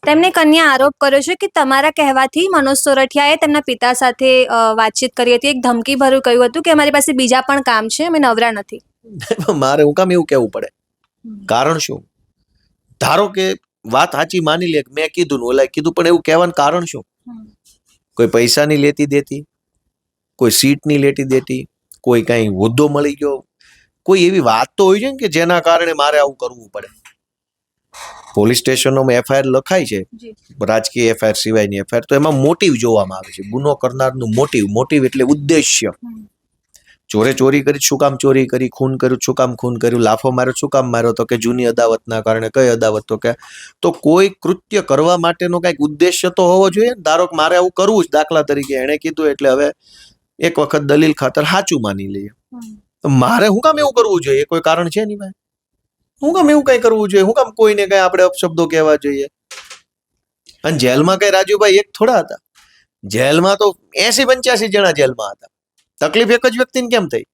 તેમણે કન્યા આરોપ કર્યો છે કે તમારા કહેવાથી મનોજ સોરઠિયાએ તેમના પિતા સાથે વાતચીત કરી હતી, એક ધમકી ભર્યું કહ્યું હતું કે અમારી પાસે બીજા પણ કામ છે, અમે નવરા નથી. મારે હું કામ એવું કહેવું પડે? કારણ શું? ધારો કે વાત સાચી માની લે, મેં કીધું ને ઓલા કીધું, પણ એવું કહેવાનું કારણ શું? કોઈ પૈસાની લેતી દેતી, કોઈ સીટની લેતી દેતી, કોઈ કઈ હોદ્દો મળી ગયો, કોઈ એવી વાત તો હોય છે ને કે જેના કારણે મારે આવું કરવું પડે. પોલીસ સ્ટેશનોમાં એફઆઈઆર લખાય છે, રાજકીય એફઆઈઆર સિવાયની એફઆઈઆર, તો એમાં મોટિવ જોવામાં આવે છે. ગુનો કરનારનું મોટિવ એટલે ઉદ્દેશ્ય. ચોરી કરી શું કામ ચોરી કરી, ખૂન કર્યું શું કામ ખૂન કર્યું, લાફો માર્યો શું કામ માર્યો, તો કે જૂની અદાવતના કારણે. કઈ અદાવત? તો કોઈ કૃત્ય કરવા માટેનો કઈક ઉદ્દેશ્ય તો હોવો જોઈએ. ધારો કે મારે આવું કરવું જ, દાખલા તરીકે એણે કીધું એટલે હવે એક વખત દલીલ ખાતર સાચું માની લઈએ, તો મારે શું કામ એવું કરવું જોઈએ? કોઈ કારણ છે નહીં ભાઈ? હું કામ એવું કઈ કરવું જોઈએ? હું કામ કોઈને કઈ આપણે અપશબ્દો કહેવા જોઈએ? અને જેલમાં કઈ રાજુભાઈ એક થોડા હતા, જેલમાં તો 80-85 જણા જેલમાં હતા. તકલીફ એક જ વ્યક્તિને કેમ થઈ?